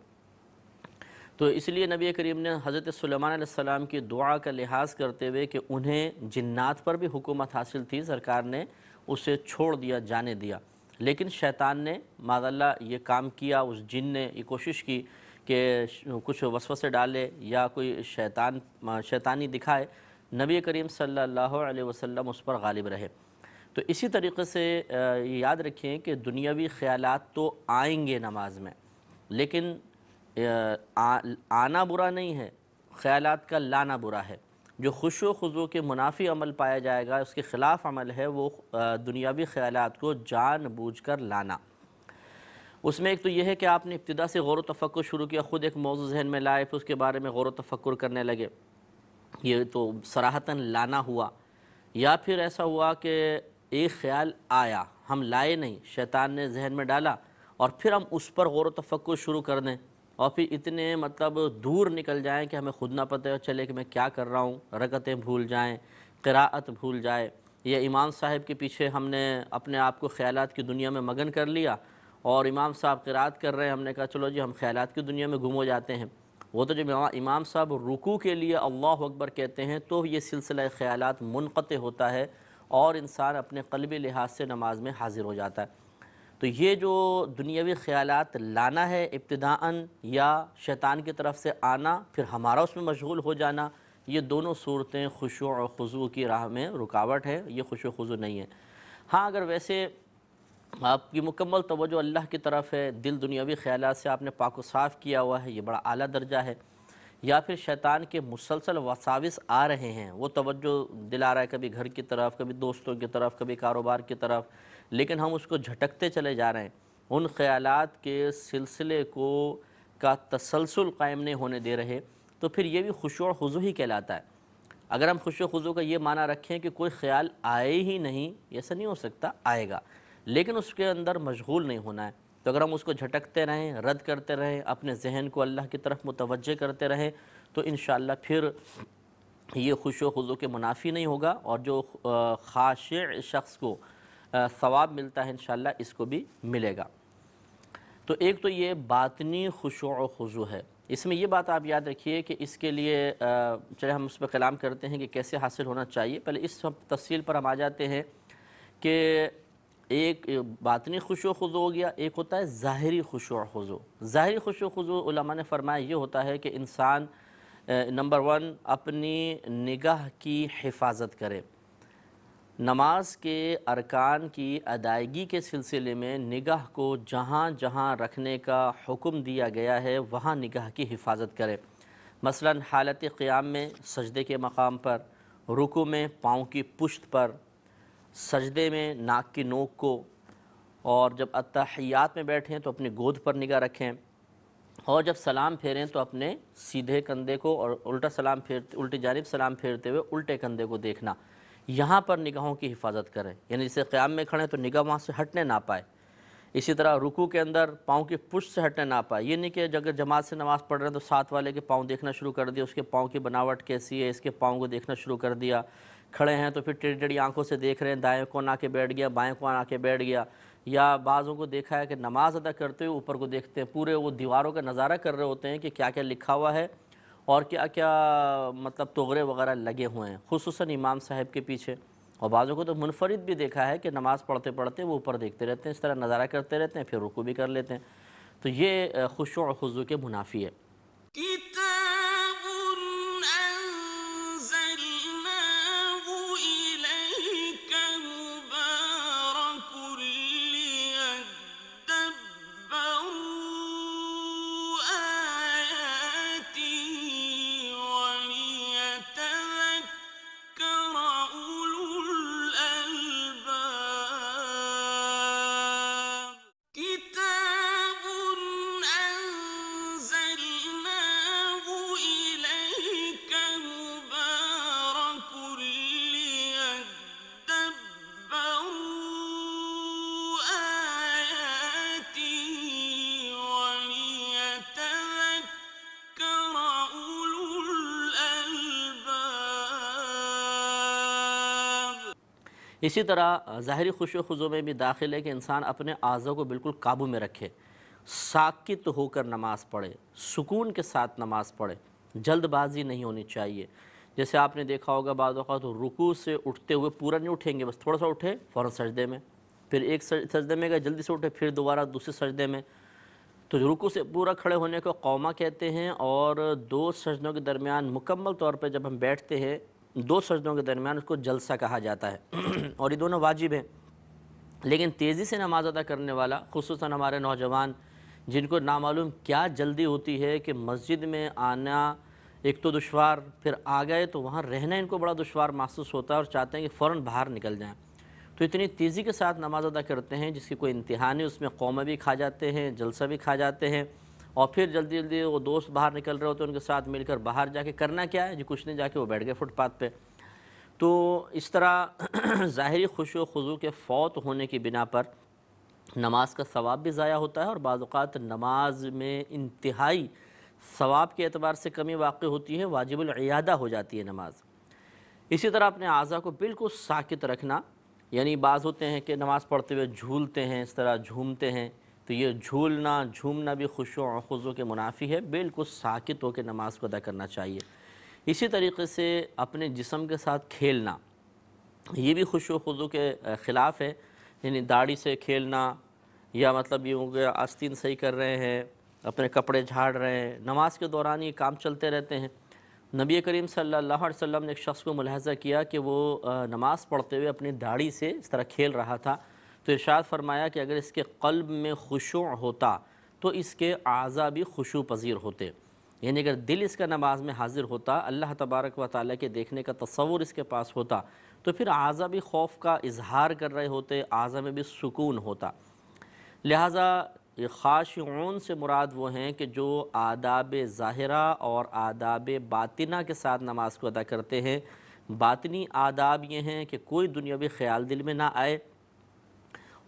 تو اس لیے نبی کریم نے حضرت سلیمان علیہ السلام کی دعا کا لحاظ کرتے ہوئے کہ انہیں جنات پر بھی حکومت حاصل تھی، سرکار نے اسے چھوڑ دیا، جانے دیا، لیکن شیطان نے معاذ اللہ یہ کام کیا، اس جن نے یہ کوشش کی کہ کچھ وسوسے ڈالے یا کوئی شیطانی دکھائے، نبی کریم صلی اللہ علیہ وسلم اس پر غالب رہے۔ تو اسی طریقے سے یہ یاد رکھیں کہ دنیاوی خیالات تو آئیں گے نماز میں، لیکن آنا برا نہیں ہے، خیالات کا لانا برا ہے۔ جو خشوع و خضوع کے منافی عمل پایا جائے گا، اس کے خلاف عمل ہے وہ دنیاوی خیالات کو جان بوجھ کر لانا۔ اس میں ایک تو یہ ہے کہ آپ نے ابتدا سے غور و تفکر شروع کیا، خود ایک موضوع ذہن میں لائے، پھر اس کے بارے میں غور و تفکر کرنے لگے، یہ تو صراحتاً لانا ہوا۔ یا پھر ایسا ہوا کہ ایک خیال آیا، ہم لائے نہیں، شیطان نے ذہن میں ڈالا، اور پھر ہم اس پر غور و تفکر شروع کر دیں، اور پھر اتنے دور نکل جائیں کہ ہمیں خود نہ پتہ چلے کہ میں کیا کر رہا ہوں، رکعتیں بھول جائیں، قراءت بھول جائے، یا امام صاحب کے پیچھے ہم نے اپنے آپ کو خیالات کی دنیا میں مگن کر لیا، اور امام صاحب قراءت کر رہے ہیں، ہم نے کہا چلو جی ہم خیالات کی دنیا میں گم ہو جاتے ہیں۔ وہ تو جب امام صاحب رکوع کے لیے اللہ اکبر کہتے ہیں تو یہ سلسلہ خیالات منقطع ہوتا ہے، اور انسان اپنے قلبی لحاظ سے نماز میں حاضر ہو جاتا ہے۔ تو یہ جو دنیاوی خیالات لانا ہے ابتداءً، یا شیطان کی طرف سے آنا پھر ہمارا اس میں مشغول ہو جانا، یہ دونوں صورتیں خشوع و خضوع کی راہ میں رکاوٹ ہے، یہ خشوع و خضوع نہیں ہے۔ ہاں اگر ویسے آپ کی مکمل توجہ اللہ کی طرف ہے، دل دنیاوی خیالات سے آپ نے پاک و صاف کیا ہوا ہے، یہ بڑا اعلیٰ درجہ ہے۔ یا پھر شیطان کے مسلسل وساوس آ رہے ہیں، وہ توجہ دلا رہا ہے کبھی گھر کی طرف، کبھی دوستوں کی طرف، کبھی کاروبار کی طرف، لیکن ہم اس کو جھٹکتے چلے جا رہے ہیں، ان خیالات کے سلسلے کا تسلسل قائم نہیں ہونے دے رہے، تو پھر یہ بھی خشوع و خضوع ہی کہلاتا ہے۔ اگر ہم خشوع و خضوع کا یہ معنی رکھیں کہ کوئی خیال آئے ہی نہیں، ایسا نہیں ہو سکتا، آئے گا، لیکن اس کے اندر مشغول نہیں ہونا ہے۔ تو اگر ہم اس کو جھٹکتے رہیں، رد کرتے رہیں، اپنے ذہن کو اللہ کی طرف متوجہ کرتے رہیں، تو انشاءاللہ پھر یہ خشوع و خضوع کے منافی نہیں ہوگا، اور جو خاشع شخص کو ثواب ملتا ہے انشاءاللہ اس کو بھی ملے گا۔ تو ایک تو یہ باطنی خشوع و خضوع ہے۔ اس میں یہ بات آپ یاد رکھیے کہ اس کے لیے چلے ہم اس پہ کلام کرتے ہیں کہ کیسے حاصل ہونا چاہیے، پہلے اس تفصیل پر ہم آ جاتے ہیں کہ ایک باطنی خشوع و خضوع ہو گیا، ایک ہوتا ہے ظاہری خشوع و خضوع۔ ظاہری خشوع و خضوع علماء نے فرمایا یہ ہوتا ہے کہ انسان نمبر 1 اپنی نگاہ کی حفاظت کرے۔ نماز کے ارکان کی ادائیگی کے سلسلے میں نگاہ کو جہاں جہاں رکھنے کا حکم دیا گیا ہے وہاں نگاہ کی حفاظت کرے۔ مثلا حالت قیام میں سجدے کے مقام پر، رکوع میں پاؤں کی پشت پر، سجدے میں ناک کی نوک کو، اور جب اتحیات میں بیٹھیں تو اپنی گود پر نگاہ رکھیں، اور جب سلام پھیریں تو اپنے سیدھے کندھے کو اور الٹی جانب سلام پھیرتے ہوئے الٹے کندھے کو دیکھنا، یہاں پر نگاہوں کی حفاظت کریں۔ یعنی جسے قیام میں کھڑے تو نگاہ وہاں سے ہٹنے نہ پائے، اسی طرح رکوع کے اندر پاؤں کی پشت سے ہٹنے نہ پائے۔ یہ نہیں کہ اگر جماعت سے نماز پڑھ رہے ہیں تو ساتھ والے کے پاؤں دیکھنا شروع کر دیا، اس کے پاؤں کی بناوٹ کیسی ہے، اس کے پاؤں کو دیکھنا شروع کر دیا، کھڑے ہیں تو پھر ٹیڑھی ٹیڑھی آنکھوں سے دیکھ رہے ہیں، دائیں کون آ کے بیٹھ گیا، بائیں کون آ کے بیٹھ گیا، یا بعضوں کو دیکھا ہے کہ نماز ادا کرتے ہوئے اوپر کو دیکھتے ہیں، پورے وہ دیواروں کا نظارہ کر رہے ہوتے ہیں کہ کیا کیا لکھا ہوا ہے اور کیا کیا مطلب طغرے وغیرہ لگے ہوئے ہیں، خصوصاً امام صاحب کے پیچھے۔ اور بعضوں کو تو منفرد بھی دیکھا ہے کہ نماز پڑھتے پڑھتے وہ اوپر دیکھتے رہتے ہیں، اس طرح نظارہ کرتے رہتے ہیں، پھر رکوع بھی کر لیتے ہیں۔ تو یہ خشوع و خضوع کے منافی ہے۔ كتاب أنزلناه إليك مبارك ليدبروا آياته وليتذكر أولو الألباب كتاب أنزلناه إليك مبارك ليدبروا آياته وليتذكر أولو الألباب۔ اسی طرح ظاہری خشوع و خضوع میں بھی داخل ہے کہ انسان اپنے اعضاء کو بالکل قابو میں رکھے، ساکت ہو کر نماز پڑھے، سکون کے ساتھ نماز پڑھے، جلد بازی نہیں ہونی چاہیے۔ جیسے آپ نے دیکھا ہوگا بعض اوقات رکوع سے اٹھتے ہوئے پورا نہیں اٹھیں گے، بس تھوڑا سا اٹھے فوراً سجدے میں، پھر ایک سجدے میں گئے جلدی سے اٹھے، پھر دوبارہ دوسرے سجدے میں۔ تو رکوع سے پورا کھڑے ہونے کو قومہ کہتے ہیں، اور دو سجدوں کے درمیان مکمل طور پہ جب ہم بیٹھتے ہیں 2 سجدوں کے درمیان اس کو جلسہ کہا جاتا ہے اور یہ دونوں واجب ہیں۔ لیکن تیزی سے نماز ادا کرنے والا، خصوصاً ہمارے نوجوان جن کو نامعلوم کیا جلدی ہوتی ہے کہ مسجد میں آنا ایک تو دشوار، پھر آ گئے تو وہاں رہنا ان کو بڑا دشوار محسوس ہوتا ہے اور چاہتے ہیں کہ فوراً باہر نکل جائیں، تو اتنی تیزی کے ساتھ نماز ادا کرتے ہیں جس کی کوئی انتہا نہیں، اس میں قومہ بھی کھا جاتے ہیں، جلسہ بھی کھا جاتے ہیں، اور پھر جلدی جلدی وہ دوست باہر نکل رہے ہوتے ہیں ان کے ساتھ مل کر باہر جا کے کرنا کیا ہے جی کچھ نہیں، جا کے وہ بیٹھ گئے فٹ پاتھ پہ۔ تو اس طرح ظاہری خشوع و خضوع کے فوت ہونے کی بنا پر نماز کا ثواب بھی ضائع ہوتا ہے، اور بعض اوقات نماز میں انتہائی ثواب کے اعتبار سے کمی واقع ہوتی ہے، واجب العیادہ ہو جاتی ہے نماز۔ اسی طرح اپنے اعضاء کو بالکل ساکت رکھنا، یعنی بعض ہوتے ہیں کہ نماز پڑھتے ہوئے جھولتے ہیں، اس طرح جھومتے ہیں، تو یہ جھولنا جھومنا بھی خشوع و خضوع کے منافی ہے، بالکل ساکت ہو کے نماز کو ادا کرنا چاہیے۔ اسی طریقے سے اپنے جسم کے ساتھ کھیلنا، یہ بھی خشوع و خضوع کے خلاف ہے، یعنی داڑھی سے کھیلنا، یا مطلب یہ ہو گیا آستین صحیح کر رہے ہیں، اپنے کپڑے جھاڑ رہے ہیں، نماز کے دوران یہ کام چلتے رہتے ہیں۔ نبی کریم صلی اللہ علیہ وسلم نے ایک شخص کو ملاحظہ کیا کہ وہ نماز پڑھتے ہوئے اپنی داڑھی سے اس طرح کھیل رہا تھا، تو ارشاد فرمایا کہ اگر اس کے قلب میں خشوع ہوتا تو اس کے اعضاء بھی خشوع پذیر ہوتے، یعنی اگر دل اس کا نماز میں حاضر ہوتا، اللہ تبارک و تعالیٰ کے دیکھنے کا تصور اس کے پاس ہوتا، تو پھر اعضاء بھی خوف کا اظہار کر رہے ہوتے، اعضاء میں بھی سکون ہوتا۔ لہٰذا خاشعون سے مراد وہ ہیں کہ جو آداب ظاہرہ اور آداب باطنہ کے ساتھ نماز کو ادا کرتے ہیں۔ باطنی آداب یہ ہیں کہ کوئی دنیاوی خیال دل میں نہ آئے،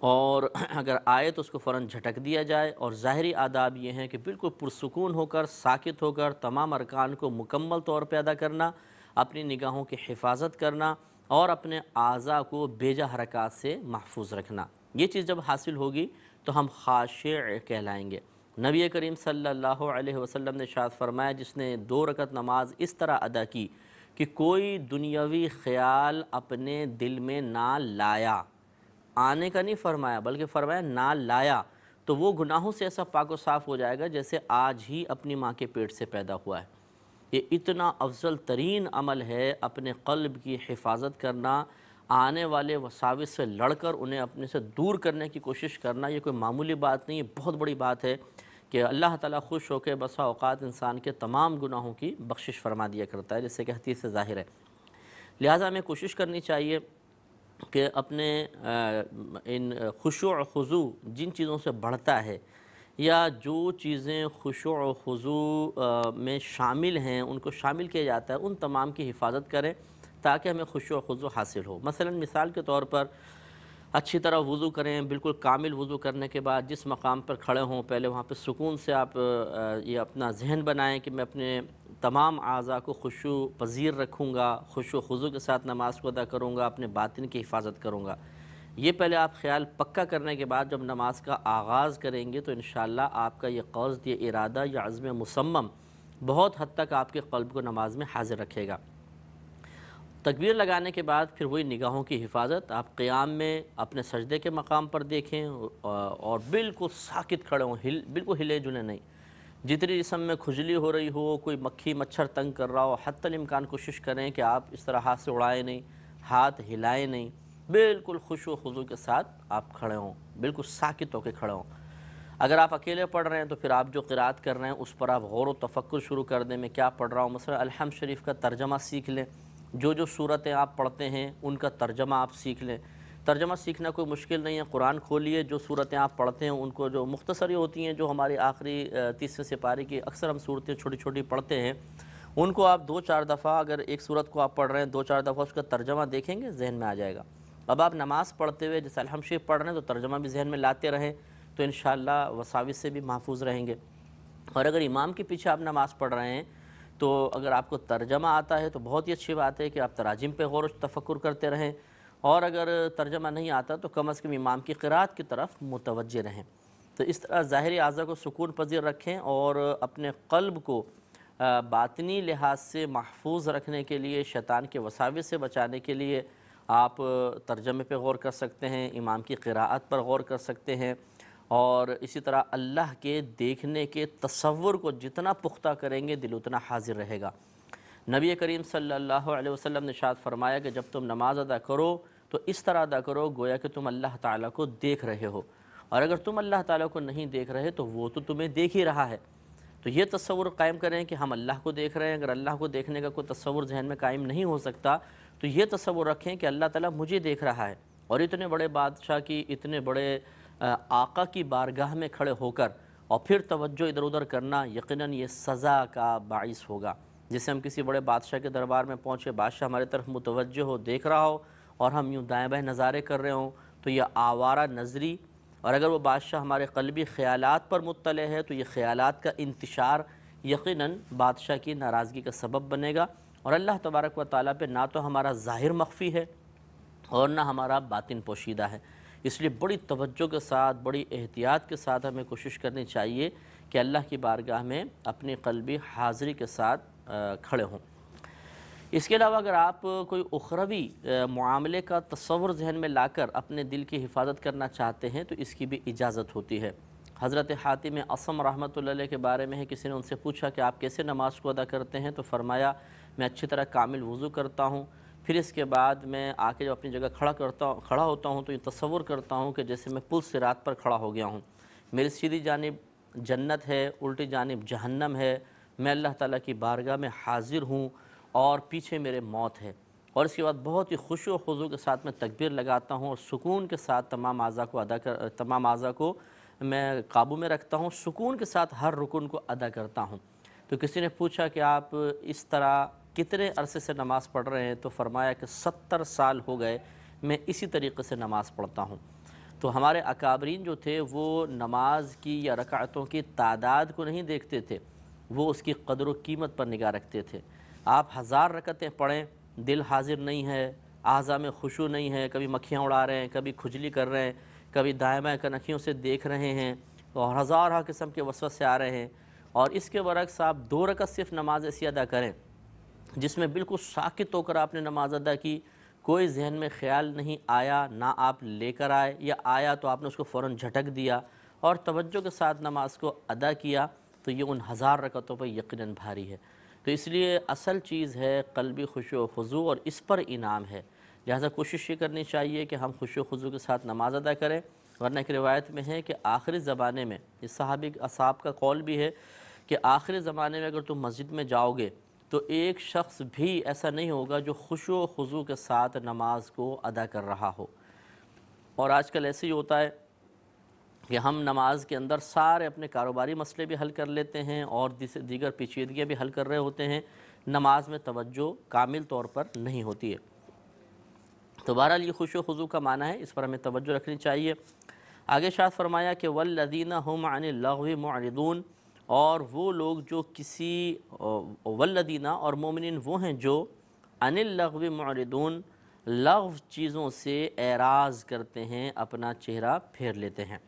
اور اگر آئے تو اس کو فوراً جھٹک دیا جائے، اور ظاہری آداب یہ ہیں کہ بالکل پرسکون ہو کر، ساکت ہو کر تمام ارکان کو مکمل طور پہ ادا کرنا، اپنی نگاہوں کی حفاظت کرنا، اور اپنے اعضاء کو بیجا حرکات سے محفوظ رکھنا۔ یہ چیز جب حاصل ہوگی تو ہم خاشع کہلائیں گے۔ نبی کریم صلی اللہ علیہ وسلم نے ارشاد فرمایا، جس نے 2 رکعت نماز اس طرح ادا کی کہ کوئی دنیاوی خیال اپنے دل میں نہ لایا، آنے کا نہیں فرمایا بلکہ فرمایا نہ لایا، تو وہ گناہوں سے ایسا پاک و صاف ہو جائے گا جیسے آج ہی اپنی ماں کے پیٹ سے پیدا ہوا ہے۔ یہ اتنا افضل ترین عمل ہے، اپنے قلب کی حفاظت کرنا، آنے والے وساوس سے لڑ کر انہیں اپنے سے دور کرنے کی کوشش کرنا۔ یہ کوئی معمولی بات نہیں، یہ بہت بڑی بات ہے کہ اللہ تعالیٰ خوش ہو کے بسا اوقات انسان کے تمام گناہوں کی بخشش فرما دیا کرتا ہے، جس سے کہ حدیث سے ظاہر ہے۔ لہٰذا ہمیں کوشش کرنی چاہیے کہ اپنے ان خشوع و خضوع جن چیزوں سے بڑھتا ہے، یا جو چیزیں خشوع و خضوع میں شامل ہیں ان کو شامل کیا جاتا ہے، ان تمام کی حفاظت کریں تاکہ ہمیں خشوع و خضوع حاصل ہو۔ مثلا مثال کے طور پر اچھی طرح وضو کریں، بالکل کامل وضو کرنے کے بعد جس مقام پر کھڑے ہوں پہلے وہاں پہ سکون سے آپ یہ اپنا ذہن بنائیں کہ میں اپنے تمام اعضاء کو خشوع پذیر رکھوں گا، خشوع و خضوع کے ساتھ نماز کو ادا کروں گا، اپنے باطن کی حفاظت کروں گا۔ یہ پہلے آپ خیال پکا کرنے کے بعد جب نماز کا آغاز کریں گے تو انشاءاللہ آپ کا یہ قصد، یہ ارادہ، یہ عزم مصمم بہت حد تک آپ کے قلب کو نماز میں حاضر رکھے گا۔ تکبیر لگانے کے بعد پھر وہی نگاہوں کی حفاظت، آپ قیام میں اپنے سجدے کے مقام پر دیکھیں اور بالکل ساکت کھڑے ہوں، بالکل ہلے جلے نہیں۔ جتنی جسم میں کھجلی ہو رہی ہو، کوئی مکھی مچھر تنگ کر رہا ہو، حتی الامکان کوشش کریں کہ آپ اس طرح ہاتھ سے اڑائیں نہیں، ہاتھ ہلائیں نہیں، بالکل خشوع و خضوع کے ساتھ آپ کھڑے ہوں، بالکل ساکت ہو کے کھڑے ہوں۔ اگر آپ اکیلے پڑھ رہے ہیں تو پھر آپ جو قرات کر رہے ہیں اس پر آپ غور و تفکر شروع کر دیں، میں کیا پڑھ رہا ہوں۔ مثلا الحمد شریف کا ترجمہ سیکھ لیں، جو صورتیں آپ پڑھتے ہیں ان کا ترجمہ آپ سیکھ لیں۔ ترجمہ سیکھنا کوئی مشکل نہیں ہے، قرآن کھولیے، جو صورتیں آپ پڑھتے ہیں ان کو، جو مختصری ہوتی ہیں، جو ہماری آخری 30ویں سپارے کی اکثر ہم صورتیں چھوٹی چھوٹی پڑھتے ہیں، ان کو آپ 2-4 دفعہ، اگر ایک صورت کو آپ پڑھ رہے ہیں 2-4 دفعہ اس کا ترجمہ دیکھیں گے، ذہن میں آ جائے گا۔ اب آپ نماز پڑھتے ہوئے جیسے الحمد شریف پڑھ رہے ہیں تو ترجمہ بھی ذہن میں لاتے رہیں، تو انشاءاللہ وساوس سے بھی محفوظ رہیں گے۔ اور اگر امام کے پیچھے آپ نماز پڑھ رہے ہیں تو اگر آپ کو ترجمہ آتا ہے تو بہت ہی اچھی بات ہے کہ آپ تراجم پہ غور و تفکر کرتے رہیں، اور اگر ترجمہ نہیں آتا تو کم از کم امام کی قرات کی طرف متوجہ رہیں۔ تو اس طرح ظاہری اعضاء کو سکون پذیر رکھیں، اور اپنے قلب کو باطنی لحاظ سے محفوظ رکھنے کے لیے، شیطان کے وساوس سے بچانے کے لیے آپ ترجمے پہ غور کر سکتے ہیں، امام کی قراءت پر غور کر سکتے ہیں، اور اسی طرح اللہ کے دیکھنے کے تصور کو جتنا پختہ کریں گے دل اتنا حاضر رہے گا۔ نبی کریم صلی اللہ علیہ وسلم نے ارشاد فرمایا کہ جب تم نماز ادا کرو تو اس طرح ادا کرو گویا کہ تم اللہ تعالیٰ کو دیکھ رہے ہو، اور اگر تم اللہ تعالیٰ کو نہیں دیکھ رہے تو وہ تو تمہیں دیکھ ہی رہا ہے۔ تو یہ تصور قائم کریں کہ ہم اللہ کو دیکھ رہے ہیں۔ اگر اللہ کو دیکھنے کا کوئی تصور ذہن میں قائم نہیں ہو سکتا تو یہ تصور رکھیں کہ اللہ تعالیٰ مجھے دیکھ رہا ہے، اور اتنے بڑے بادشاہ کی، اتنے بڑے آقا کی بارگاہ میں کھڑے ہو کر اور پھر توجہ ادھر ادھر کرنا یقیناً یہ سزا کا باعث ہوگا۔ جیسے ہم کسی بڑے بادشاہ کے دربار میں پہنچے، بادشاہ ہمارے طرف متوجہ ہو، دیکھ رہا ہو، اور ہم یوں دائیں بائیں نظارے کر رہے ہوں تو یہ آوارہ نظری، اور اگر وہ بادشاہ ہمارے قلبی خیالات پر مطلع ہے تو یہ خیالات کا انتشار یقیناً بادشاہ کی ناراضگی کا سبب بنے گا، اور اللہ تبارک و تعالیٰ پہ نہ تو ہمارا ظاہر مخفی ہے اور نہ ہمارا باطن پوشیدہ ہے۔ اس لیے بڑی توجہ کے ساتھ، بڑی احتیاط کے ساتھ ہمیں کوشش کرنی چاہیے کہ اللہ کی بارگاہ میں اپنی قلبی حاضری کے ساتھ کھڑے ہوں۔ اس کے علاوہ اگر آپ کوئی اخروی معاملے کا تصور ذہن میں لا کر اپنے دل کی حفاظت کرنا چاہتے ہیں تو اس کی بھی اجازت ہوتی ہے۔ حضرت حاتم اصم رحمۃ اللہ علیہ کے بارے میں ہے، کسی نے ان سے پوچھا کہ آپ کیسے نماز کو ادا کرتے ہیں، تو فرمایا میں اچھی طرح کامل وضو کرتا ہوں، پھر اس کے بعد میں آ کے جب اپنی جگہ کھڑا ہوتا ہوں تو یہ تصور کرتا ہوں کہ جیسے میں پل صراط پر کھڑا ہو گیا ہوں، میری سیدھی جانب جنت ہے، الٹی جانب جہنم ہے، میں اللہ تعالیٰ کی بارگاہ میں حاضر ہوں اور پیچھے میرے موت ہے۔ اور اس کے بعد بہت ہی خشوع و خضوع کے ساتھ میں تکبیر لگاتا ہوں اور سکون کے ساتھ تمام اعضاء کو میں قابو میں رکھتا ہوں، سکون کے ساتھ ہر رکن کو ادا کرتا ہوں۔ تو کسی نے پوچھا کہ آپ اس طرح کتنے عرصے سے نماز پڑھ رہے ہیں، تو فرمایا کہ 70 سال ہو گئے میں اسی طریقے سے نماز پڑھتا ہوں۔ تو ہمارے اکابرین جو تھے وہ نماز کی یا رکعتوں کی تعداد کو نہیں دیکھتے تھے، وہ اس کی قدر و قیمت پر نگاہ رکھتے تھے۔ آپ 1000 رکعتیں پڑھیں، دل حاضر نہیں ہے، اعضاء میں خشوع نہیں ہے، کبھی مکھیاں اڑا رہے ہیں، کبھی کھجلی کر رہے ہیں، کبھی دائیں بائیں کنکھیوں سے دیکھ رہے ہیں اور ہزارہ قسم کے وسوسے آ رہے ہیں، اور اس کے برعکس آپ 2 رکعت صرف نماز ایسی ادا کریں جس میں بالکل ساکت ہو کر آپ نے نماز ادا کی، کوئی ذہن میں خیال نہیں آیا، نہ آپ لے کر آئے، یا آیا تو آپ نے اس کو فوراً جھٹک دیا اور توجہ کے ساتھ نماز کو ادا کیا، تو یہ ان 1000 رکعتوں پر یقیناً بھاری ہے۔ تو اس لیے اصل چیز ہے قلبی خشوع و خضوع، اور اس پر انعام ہے، لہذا کوشش یہ کرنی چاہیے کہ ہم خشوع و خضوع کے ساتھ نماز ادا کریں، ورنہ ایک روایت میں ہے کہ آخری زمانے میں، اس صحابی اصحاب کا قول بھی ہے کہ آخری زمانے میں اگر تم مسجد میں جاؤ گے تو ایک شخص بھی ایسا نہیں ہوگا جو خشوع و خضوع کے ساتھ نماز کو ادا کر رہا ہو۔ اور آج کل ایسے ہی ہوتا ہے کہ ہم نماز کے اندر سارے اپنے کاروباری مسئلے بھی حل کر لیتے ہیں اور دیگر پیچیدگیاں بھی حل کر رہے ہوتے ہیں، نماز میں توجہ کامل طور پر نہیں ہوتی ہے۔ تو بہرحال یہ خشوع و خضوع کا معنی ہے، اس پر ہمیں توجہ رکھنی چاہیے۔ آگے ارشاد فرمایا کہ والذین هم عن اللغو معرضون، اور وہ لوگ جو والذین اور مومنین وہ ہیں جو عن اللغو معرضون، لغو چیزوں سے اعراض کرتے ہیں، اپنا چہرہ پھیر لیتے ہیں۔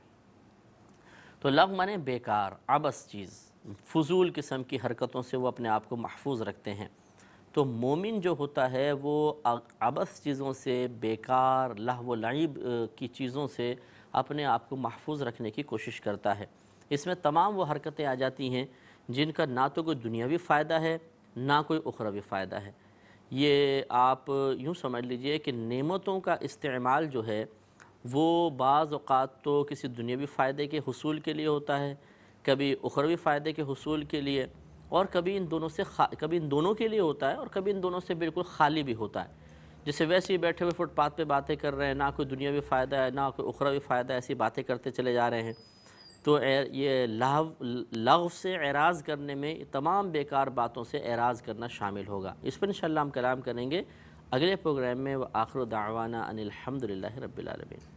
تو لغو مانے بیکار، عبث چیز، فضول قسم کی حرکتوں سے وہ اپنے آپ کو محفوظ رکھتے ہیں۔ تو مومن جو ہوتا ہے وہ عبث چیزوں سے، بیکار لہو و لعب کی چیزوں سے اپنے آپ کو محفوظ رکھنے کی کوشش کرتا ہے۔ اس میں تمام وہ حرکتیں آ جاتی ہیں جن کا نہ تو کوئی دنیاوی فائدہ ہے نہ کوئی اخروی فائدہ ہے۔ یہ آپ یوں سمجھ لیجئے کہ نعمتوں کا استعمال جو ہے وہ بعض اوقات تو کسی دنیاوی فائدے کے حصول کے لیے ہوتا ہے، کبھی اخروی فائدے کے حصول کے لیے، اور کبھی ان دونوں کے لیے ہوتا ہے اور کبھی ان دونوں سے بالکل خالی بھی ہوتا ہے۔ جیسے ویسے ہی بیٹھے ہوئے فٹ پاتھ پہ باتیں کر رہے ہیں، نہ کوئی دنیاوی فائدہ ہے نہ کوئی اخروی فائدہ ہے، ایسی باتیں کرتے چلے جا رہے ہیں۔ تو یہ لغو سے اعراض کرنے میں تمام بیکار باتوں سے اعراض کرنا شامل ہوگا۔ اس پر انشاءاللہ ہم کلام کریں گے اگلے پروگرام میں۔ وآخر دعوانا ان الحمدللہ رب العالمین۔